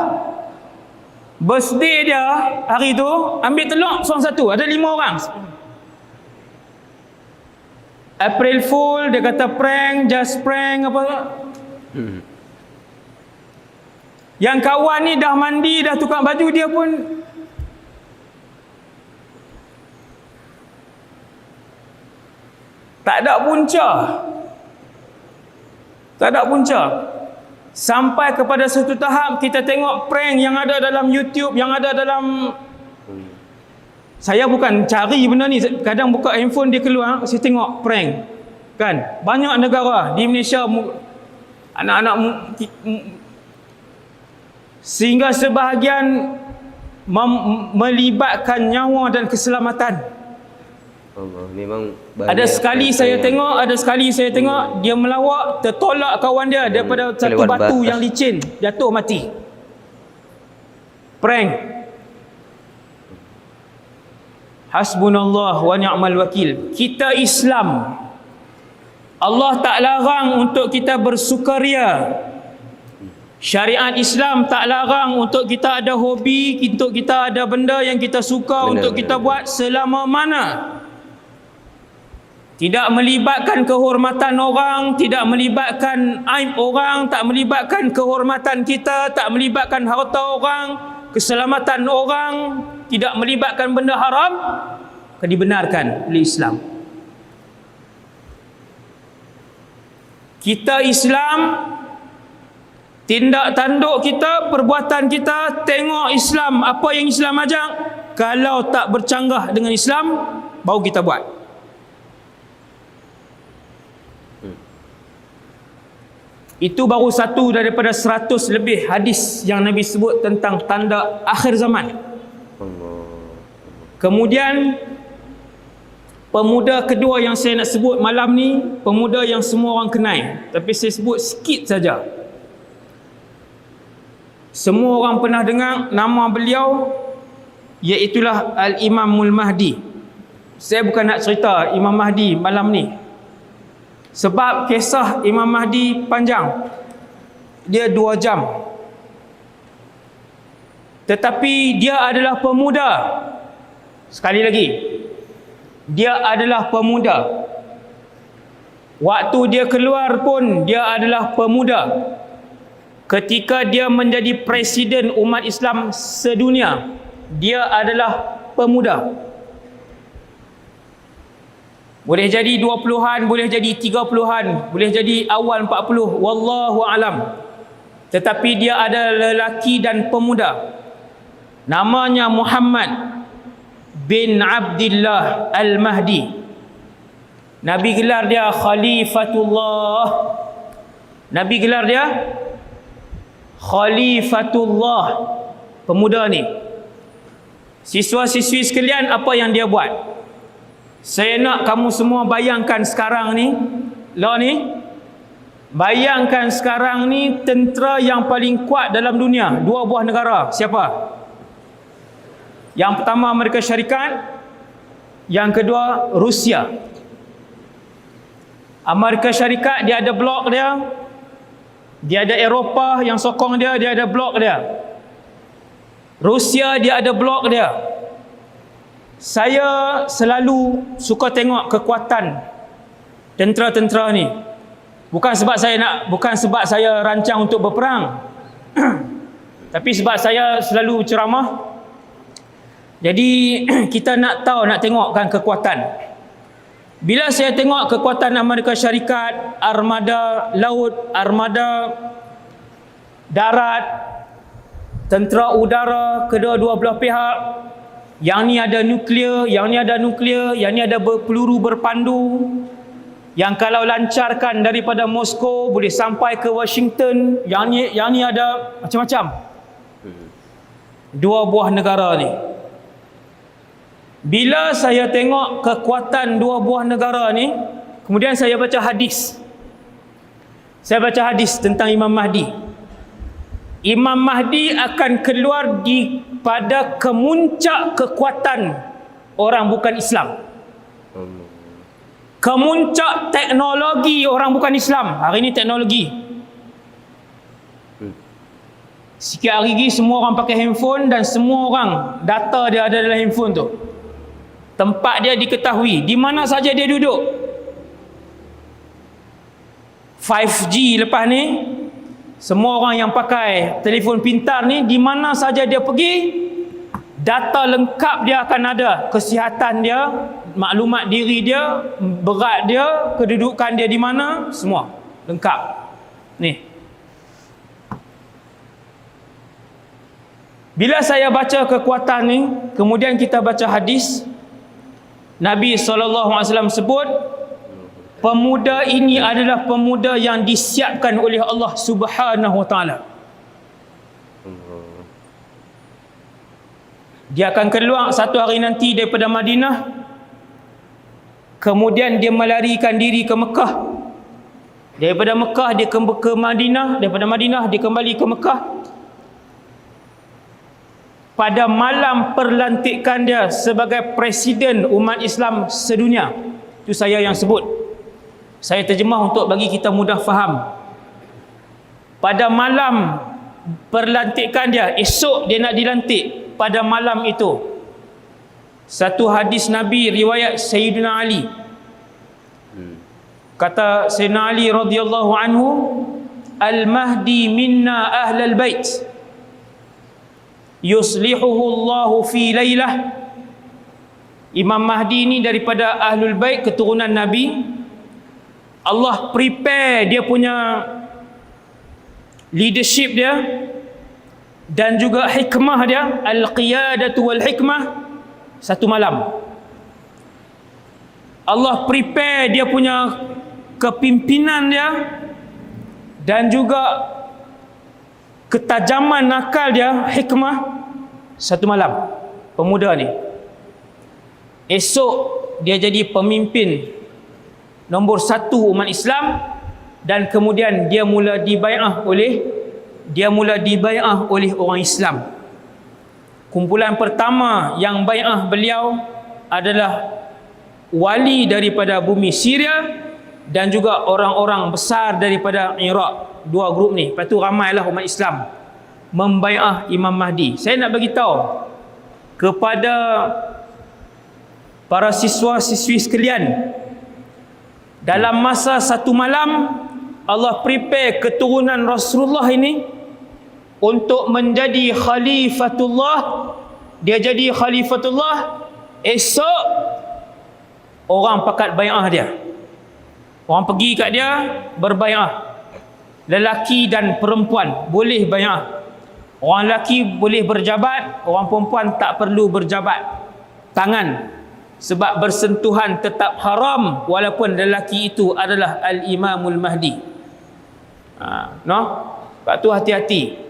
Birthday dia hari tu, ambil telur seorang satu, ada 5 orang. April Fool, dia kata prank, just prank apa. Yang kawan ni dah mandi, dah tukar baju, dia pun tak ada punca. Tak ada punca. Sampai kepada satu tahap kita tengok prank yang ada dalam YouTube, yang ada dalam... Saya bukan cari benda ni, kadang buka handphone dia keluar, saya tengok prank. Kan? Banyak negara di Malaysia, anak-anak sehingga sebahagian melibatkan nyawa dan keselamatan. Allah, memang ada sekali saya tengok dia melawak, tertolak kawan dia daripada satu batu yang licin, jatuh mati. Prank. Hasbunallah wa ni'mal wakil. Kita Islam, Allah tak larang untuk kita bersukaria. Syariat Islam tak larang untuk kita ada hobi, untuk kita ada benda yang kita suka, untuk kita buat selama mana tidak melibatkan kehormatan orang, tidak melibatkan aib orang, tak melibatkan kehormatan kita, tak melibatkan harta orang, keselamatan orang, tidak melibatkan benda haram, dibenarkan oleh Islam. Kita Islam, tindak tanduk kita, perbuatan kita, tengok Islam, apa yang Islam ajak. Kalau tak bercanggah dengan Islam, baru kita buat. Itu baru satu daripada 100 lebih hadis yang Nabi sebut tentang tanda akhir zaman. Kemudian pemuda kedua yang saya nak sebut malam ni, pemuda yang semua orang kenal, tapi saya sebut sikit saja. Semua orang pernah dengar nama beliau, iaitulah Al-Imamul Mahdi. Saya bukan nak cerita Imam Mahdi malam ni, sebab kisah Imam Mahdi panjang. dia 2 jam. Tetapi dia adalah pemuda. Sekali lagi, dia adalah pemuda. Waktu dia keluar pun dia adalah pemuda. Ketika dia menjadi presiden umat Islam sedunia, dia adalah pemuda. Boleh jadi 20-an, boleh jadi 30-an, boleh jadi awal 40, wallahu alam. Tetapi dia adalah lelaki dan pemuda. Namanya Muhammad bin Abdullah Al-Mahdi. Nabi gelar dia Khalifatullah. Nabi gelar dia Khalifatullah. Pemuda ni, siswa-siswi sekalian, apa yang dia buat? Saya nak kamu semua bayangkan sekarang ni, bayangkan sekarang ni tentera yang paling kuat dalam dunia, 2 buah negara. Siapa? Yang pertama Amerika Syarikat, yang kedua Rusia. Amerika Syarikat dia ada blok dia, dia ada Eropah yang sokong dia, dia ada blok dia. Rusia dia ada blok dia. Saya selalu suka tengok kekuatan tentera-tentera ni. Bukan sebab saya rancang untuk berperang. Tapi sebab saya selalu ceramah. Jadi kita nak tengok kan kekuatan. Bila saya tengok kekuatan Amerika Syarikat, armada laut, armada darat, tentera udara, kedua-dua belah pihak, yang ni ada nuklear, yang ni ada nuklear, yang ni ada peluru berpandu, yang kalau lancarkan daripada Moskow boleh sampai ke Washington, yang ni ada macam-macam. 2 buah negara ni. Bila saya tengok kekuatan 2 buah negara ni, kemudian saya baca hadis. Saya baca hadis tentang Imam Mahdi. Imam Mahdi akan keluar pada kemuncak kekuatan orang bukan Islam. Kemuncak teknologi orang bukan Islam. Hari ni teknologi. Sikit hari lagi semua orang pakai handphone dan semua orang data dia ada dalam handphone tu. Tempat dia diketahui, di mana saja dia duduk. 5G lepas ni, semua orang yang pakai telefon pintar ni, di mana saja dia pergi, data lengkap dia akan ada. Kesihatan dia, maklumat diri dia, berat dia, kedudukan dia di mana, semua lengkap. Ni. Bila saya baca kekuatan ni, kemudian kita baca hadis, Nabi SAW sebut, pemuda ini adalah pemuda yang disiapkan oleh Allah Subhanahu Wa Taala. Dia akan keluar satu hari nanti daripada Madinah, kemudian dia melarikan diri ke Mekah. Daripada Mekah dia ke Madinah, daripada Madinah dia kembali ke Mekah. Pada malam perlantikan dia sebagai presiden umat Islam sedunia. Itu saya yang sebut. Saya terjemah untuk bagi kita mudah faham. Pada malam perlantikan dia, esok dia nak dilantik. Pada malam itu, satu hadis Nabi riwayat Sayyidina Ali. Kata Sayyidina Ali radhiyallahu anhu, Al-Mahdi minna ahlal bait, yuslihuhu Allahu fi lailah. Imam Mahdi ni daripada Ahlul Bait, keturunan Nabi. Allah prepare dia punya leadership dia dan juga hikmah dia, al-qiyadatu wal hikmah, satu malam. Allah prepare dia punya kepimpinan dia dan juga ketajaman akal dia, hikmah, satu malam. Pemuda ni esok dia jadi pemimpin nombor 1 umat Islam, dan kemudian dia mula dibai'ah oleh orang Islam. Kumpulan pertama yang bai'ah beliau adalah wali daripada bumi Syria dan juga orang-orang besar daripada Iraq. dua grup ni. Lepas tu ramailah umat Islam membai'ah Imam Mahdi. Saya nak bagi tahu kepada para siswa-siswi sekalian, dalam masa satu malam Allah prepare keturunan Rasulullah ini untuk menjadi khalifatullah. Dia jadi khalifatullah, esok orang pakat bai'ah dia. Orang pergi kat dia berbai'ah. Lelaki dan perempuan boleh bai'ah. Orang lelaki boleh berjabat, orang perempuan tak perlu berjabat tangan, sebab bersentuhan tetap haram walaupun lelaki itu adalah Al-Imamul Mahdi. No? Sebab tu hati-hati.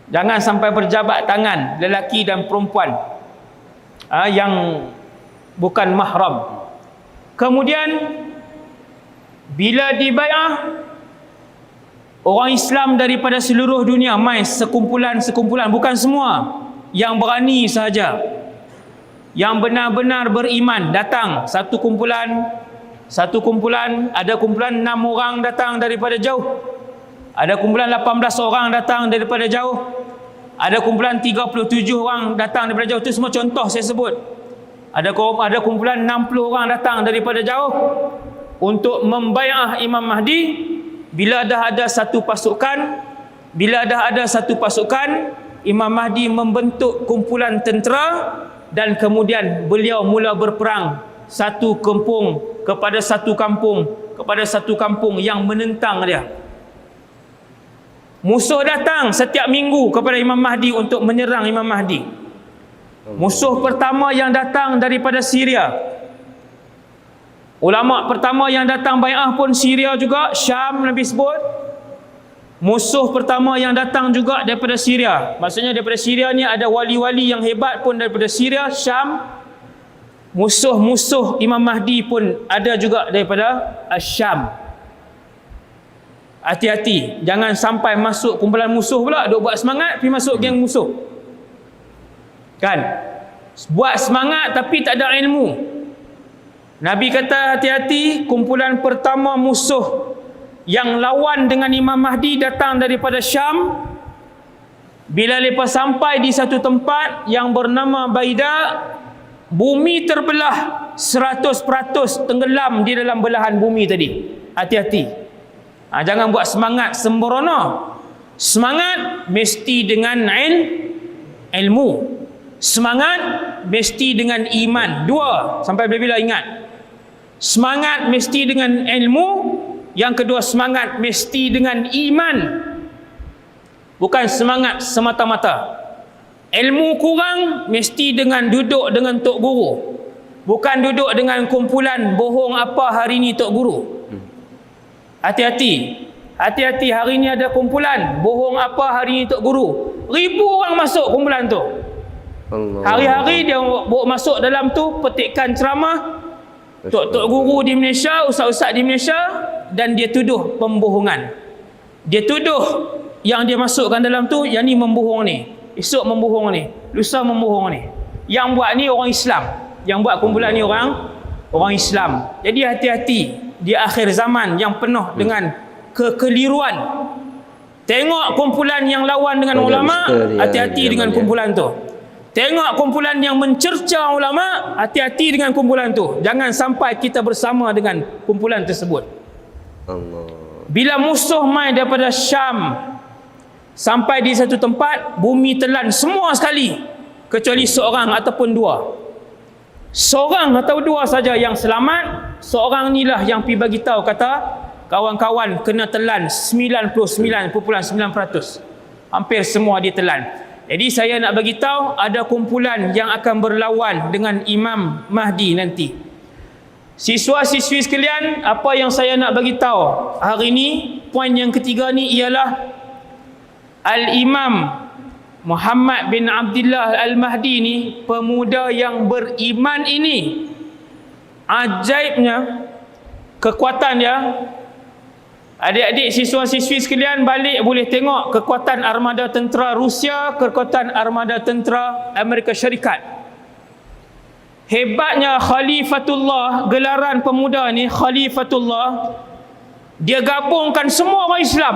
Jangan sampai berjabat tangan lelaki dan perempuan yang bukan mahram. Kemudian bila dibai'ah, orang Islam daripada seluruh dunia mai sekumpulan-sekumpulan, bukan semua, yang berani sahaja, yang benar-benar beriman datang satu kumpulan. Ada kumpulan 6 orang datang daripada jauh, ada kumpulan 18 orang datang daripada jauh, ada kumpulan 37 orang datang daripada jauh. Itu semua contoh saya sebut. Ada kumpulan 60 orang datang daripada jauh untuk membai'ah Imam Mahdi. Bila dah ada satu pasukan, Imam Mahdi membentuk kumpulan tentera, dan kemudian beliau mula berperang satu kampung kepada satu kampung yang menentang dia. Musuh datang setiap minggu kepada Imam Mahdi untuk menyerang Imam Mahdi. Musuh pertama yang datang daripada Syria. Ulama pertama yang datang bai'ah pun Syria juga, Syam Nabi sebut. Musuh pertama yang datang juga daripada Syria. Maksudnya daripada Syria ni ada wali-wali yang hebat pun daripada Syria, Syam. Musuh-musuh Imam Mahdi pun ada juga daripada Syam. Hati-hati, jangan sampai masuk kumpulan musuh pula, duk buat semangat pergi masuk geng musuh. Kan? Buat semangat tapi tak ada ilmu. Nabi kata hati-hati, kumpulan pertama musuh yang lawan dengan Imam Mahdi datang daripada Syam. Bila mereka sampai di satu tempat yang bernama Baida, bumi terbelah 100% tenggelam di dalam belahan bumi tadi. Hati-hati. Jangan buat semangat sembrono. Semangat mesti dengan ilmu. Semangat mesti dengan iman. 2 sampai bila-bila ingat. Semangat mesti dengan ilmu. Yang kedua, semangat mesti dengan iman. Bukan semangat semata-mata. Ilmu kurang mesti dengan duduk dengan tok guru. Bukan duduk dengan kumpulan bohong apa hari ni tok guru. Hati-hati. Hati-hati, hari ni ada kumpulan bohong apa hari ni tok guru. 1000 orang masuk kumpulan tu. Hari-hari dia bawa masuk dalam tu petikan ceramah tok guru di Malaysia, ustaz-ustaz di Malaysia, dan dia tuduh pembohongan. Dia tuduh yang dia masukkan dalam tu, yang ni membohong ni, esok membohong ni, lusa membohong ni. Yang buat ni orang Islam, yang buat kumpulan ni orang Islam. Jadi hati-hati di akhir zaman yang penuh dengan kekeliruan. Tengok kumpulan yang lawan dengan ulama, hati-hati dengan kumpulan tu. Tengok kumpulan yang mencerca ulama, hati-hati dengan kumpulan tu. Jangan sampai kita bersama dengan kumpulan tersebut. Bila musuh mai daripada Syam sampai di satu tempat, bumi telan semua sekali, kecuali seorang ataupun 2. Seorang atau 2 saja yang selamat. Seorang inilah yang pergi bagi tahu, kata kawan-kawan kena telan 99.9%. Hampir semua ditelan. Jadi saya nak bagi tahu ada kumpulan yang akan berlawan dengan Imam Mahdi nanti. Siswa-siswi sekalian, apa yang saya nak bagi tahu hari ini, poin yang ketiga ni ialah Al-Imam Muhammad bin Abdullah Al-Mahdi ni, pemuda yang beriman ini, ajaibnya kekuatan dia. Adik-adik siswa-siswi sekalian balik boleh tengok kekuatan armada tentera Rusia, kekuatan armada tentera Amerika Syarikat. Hebatnya Khalifatullah, gelaran pemuda ni Khalifatullah, Dia gabungkan semua orang Islam.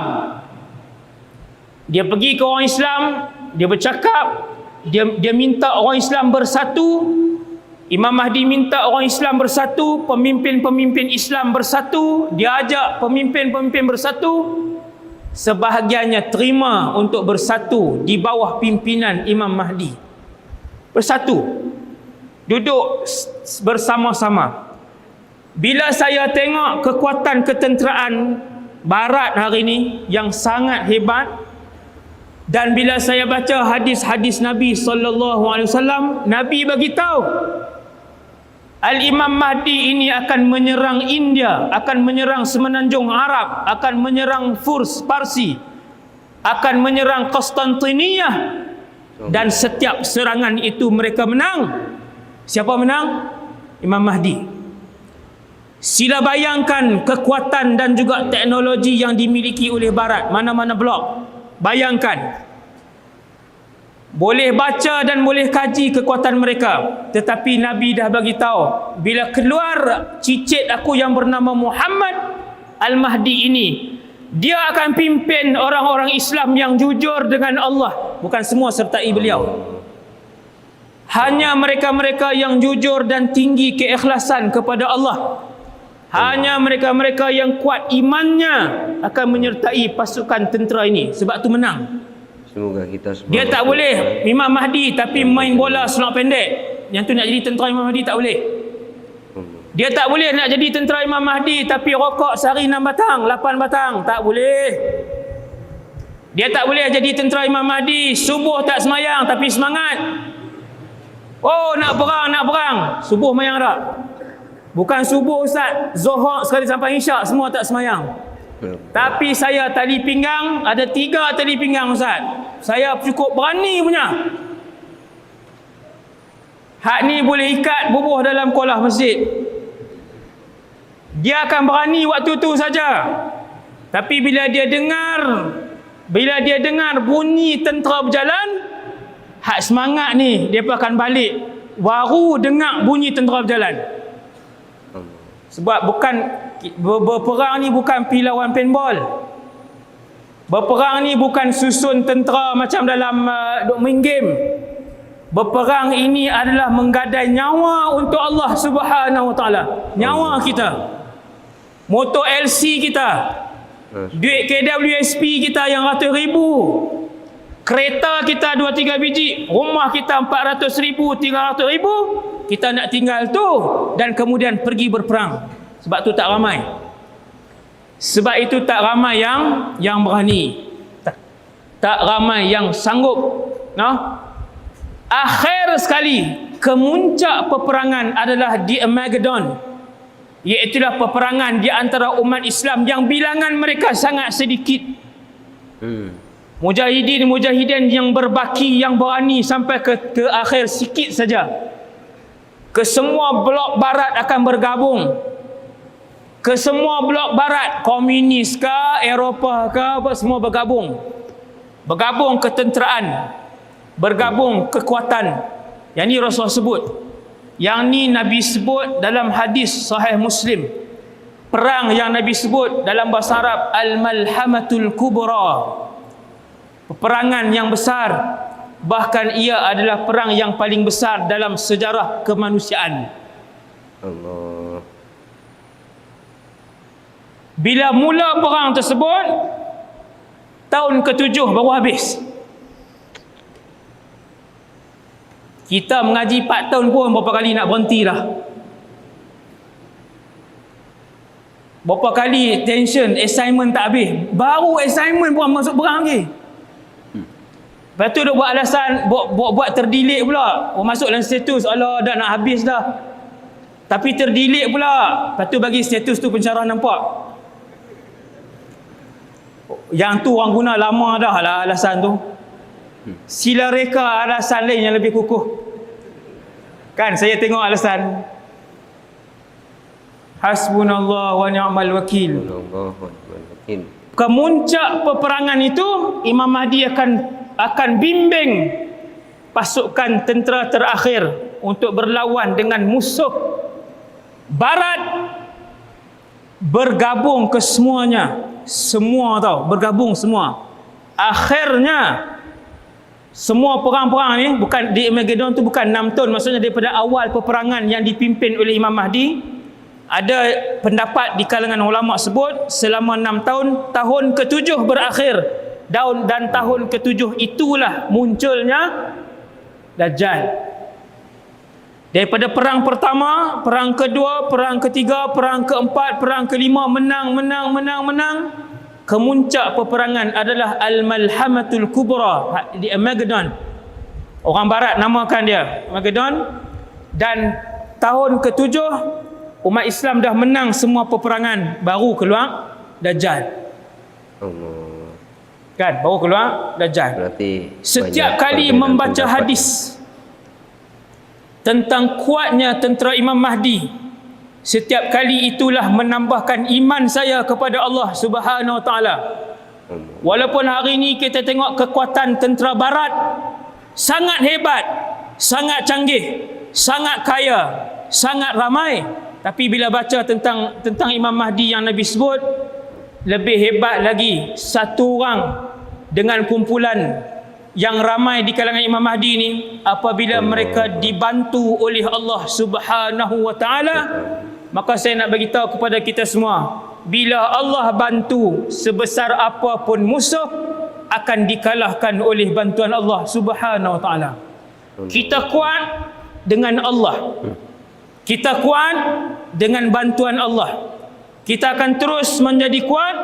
Dia pergi ke orang Islam, dia bercakap, dia minta orang Islam bersatu. Imam Mahdi minta orang Islam bersatu, pemimpin-pemimpin Islam bersatu, dia ajak pemimpin-pemimpin bersatu. Sebahagiannya terima untuk bersatu di bawah pimpinan Imam Mahdi. Bersatu, duduk bersama-sama. Bila saya tengok kekuatan ketenteraan Barat hari ini yang sangat hebat, dan bila saya baca hadis-hadis Nabi SAW, Nabi bagi tahu Al-Imam Mahdi ini akan menyerang India, akan menyerang semenanjung Arab, akan menyerang Furs, Parsi, akan menyerang Konstantiniyah, dan setiap serangan itu mereka menang. Siapa menang? Imam Mahdi. Sila bayangkan kekuatan dan juga teknologi yang dimiliki oleh Barat, mana-mana blok. Bayangkan. Boleh baca dan boleh kaji kekuatan mereka, tetapi Nabi dah bagi tahu, bila keluar cicit aku yang bernama Muhammad Al-Mahdi ini, dia akan pimpin orang-orang Islam yang jujur dengan Allah. Bukan semua sertai beliau, hanya mereka-mereka yang jujur dan tinggi keikhlasan kepada Allah. Hanya mereka-mereka yang kuat imannya akan menyertai pasukan tentera ini. Sebab tu menang. Semoga kita semua. Dia tak boleh Imam Mahdi tapi main bola selang pendek. Yang tu nak jadi tentera Imam Mahdi tak boleh. Dia tak boleh nak jadi tentera Imam Mahdi tapi rokok sehari 6 batang, 8 batang. Tak boleh. Dia tak boleh jadi tentera Imam Mahdi subuh tak semayang tapi semangat. Oh, nak perang. Subuh mayang tak? Bukan subuh Ustaz, Zuhur sekali sampai Isyak semua tak semayang. Tapi saya tali pinggang, ada 3 tali pinggang Ustaz. Saya cukup berani punya. Hak ni boleh ikat bubuh dalam kolah masjid. Dia akan berani waktu tu saja. Tapi bila dia dengar bunyi tentera berjalan, hak semangat ni dia pun akan balik. Baru dengar bunyi tentera berjalan. Sebab bukan berperang ni bukan pi lawan paintball. Berperang ni bukan susun tentera macam dalam main game. Berperang ini adalah menggadai nyawa untuk Allah Subhanahu Wa Taala. Nyawa kita, motor LC kita, duit KWSP kita yang ratus ribu, kereta kita 2-3 biji, rumah kita 400 ribu, 300 ribu, kita nak tinggal tu dan kemudian pergi berperang. Sebab tu tak ramai. Sebab itu tak ramai yang berani. Tak ramai yang sanggup. Akhir sekali kemuncak peperangan adalah di Armageddon, iaitulah peperangan di antara umat Islam yang bilangan mereka sangat sedikit. Mujahidin yang berbaki, yang berani sampai ke akhir sikit saja. Kesemua blok barat akan bergabung. Kesemua blok barat, komunis ke, Eropah ke, apa semua bergabung. Bergabung ketenteraan, bergabung kekuatan. Yang ni Rasulullah sebut. Yang ni Nabi sebut dalam hadis Sahih Muslim. Perang yang Nabi sebut dalam bahasa Arab Al-Malhamatul Kubra, peperangan yang besar. Bahkan ia adalah perang yang paling besar dalam sejarah kemanusiaan. Allah. Bila mula perang tersebut, tahun ke-7 baru habis. Kita mengaji 4 tahun pun berapa kali nak berhenti dah. Berapa kali tension, assignment tak habis. Baru assignment pun masuk perang lagi. Lepas tu dia buat alasan, buat terdelete pula. Masuk dalam status, alah dah nak habis dah. Tapi terdelete pula. Lepas tu bagi status tu pencerah nampak. Yang tu orang guna lama dah lah alasan tu. Sila reka alasan lain yang lebih kukuh. Kan saya tengok alasan Hasbunallah wa ni'mal wakil. Kemuncak peperangan itu Imam Mahdi akan bimbing pasukan tentera terakhir untuk berlawan dengan musuh Barat bergabung ke semuanya. Semua tahu, bergabung semua. Akhirnya semua perang-perang ni, bukan di Armageddon tu bukan 6 tahun, maksudnya daripada awal peperangan yang dipimpin oleh Imam Mahdi. Ada pendapat di kalangan ulama sebut selama 6 tahun, tahun ke-7 berakhir, dan tahun ke-7 itulah munculnya Dajjal. Daripada perang pertama, perang kedua, perang ketiga, perang keempat, perang kelima, menang. Kemuncak peperangan adalah Al-Malhamatul Kubra di Armageddon. Orang barat namakan dia Armageddon. Dan tahun ke-7 umat Islam dah menang semua peperangan, baru keluar Dajjal. Allah. Kan, baru keluar Dajjal. Berarti setiap kali membaca hadis tentang kuatnya tentera Imam Mahdi, setiap kali itulah menambahkan iman saya kepada Allah Subhanahu Wa Taala. Walaupun hari ini kita tengok kekuatan tentera barat sangat hebat, sangat canggih, sangat kaya, sangat ramai, tapi bila baca tentang Imam Mahdi yang Nabi sebut, lebih hebat lagi satu orang dengan kumpulan yang ramai di kalangan Imam Mahdi ni, apabila mereka dibantu oleh Allah Subhanahu Wa Taala. Maka saya nak bagi tahu kepada kita semua, bila Allah bantu sebesar apapun musuh, akan dikalahkan oleh bantuan Allah Subhanahu Wa Taala. Kita kuat dengan Allah, kita kuat dengan bantuan Allah. Kita akan terus menjadi kuat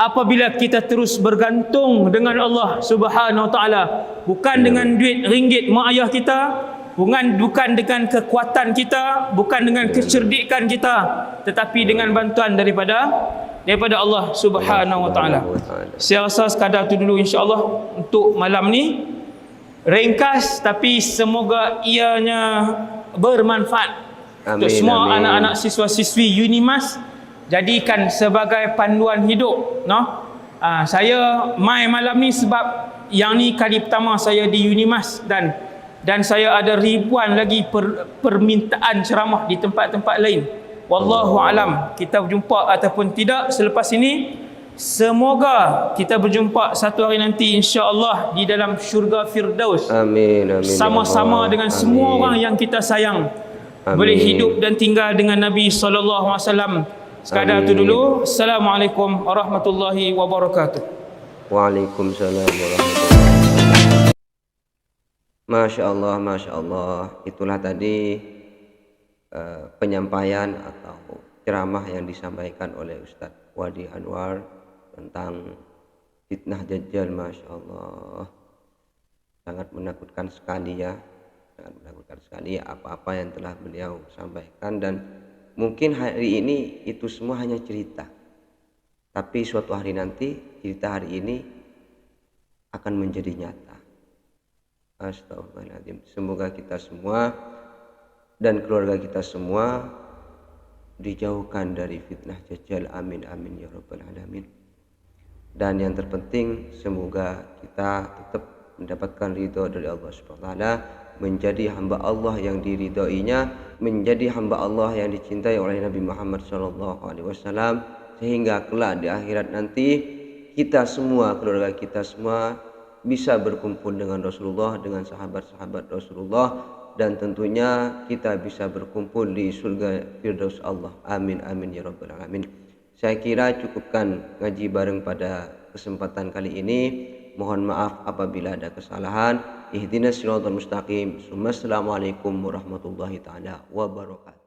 apabila kita terus bergantung dengan Allah Subhanahu Wa Taala, bukan dengan duit ringgit mak ayah kita, bukan dengan kekuatan kita, bukan dengan kecerdikan kita, tetapi dengan bantuan daripada Allah Subhanahu Wa Taala. Saya rasa sekadar itu dulu insya-Allah untuk malam ni. Ringkas tapi semoga ianya bermanfaat untuk semua anak-anak siswa-siswi Unimas. Jadikan sebagai panduan hidup, saya mai malam ni sebab yang ni kali pertama saya di Unimas, dan saya ada ribuan lagi permintaan ceramah di tempat-tempat lain. Wallahu alam, kita berjumpa ataupun tidak selepas ini. Semoga kita berjumpa satu hari nanti insya-Allah di dalam syurga Firdaus. Amin. Sama-sama dengan semua orang yang kita sayang. Boleh hidup dan tinggal dengan Nabi sallallahu alaihi wasallam. Sekadar itu dulu. Assalamualaikum warahmatullahi wabarakatuh. Waalaikumsalam warahmatullahi wabarakatuh. Masya Allah. Itulah tadi penyampaian atau ceramah yang disampaikan oleh Ustadz Wadi Anwar tentang fitnah Dajjal. Masya Allah, sangat menakutkan sekali ya, apa-apa yang telah beliau sampaikan. Dan mungkin hari ini itu semua hanya cerita, tapi suatu hari nanti cerita hari ini akan menjadi nyata. Astagfirullahaladzim. Semoga kita semua dan keluarga kita semua dijauhkan dari fitnah Dajjal. Amin ya rabbal alamin. Dan yang terpenting, semoga kita tetap mendapatkan ridho dari Allah Subhanahu wa taala, menjadi hamba Allah yang diridhoinya, menjadi hamba Allah yang dicintai oleh Nabi Muhammad SAW, sehingga kelak di akhirat nanti kita semua, keluarga kita semua bisa berkumpul dengan Rasulullah, dengan sahabat-sahabat Rasulullah, dan tentunya kita bisa berkumpul di surga Firdaus Allah. Amin ya rabbal alamin. Saya kira cukupkan ngaji bareng pada kesempatan kali ini. Mohon maaf apabila ada kesalahan. Ihdinas siratal mustaqim. Assalamualaikum warahmatullahi taala wabarakatuh.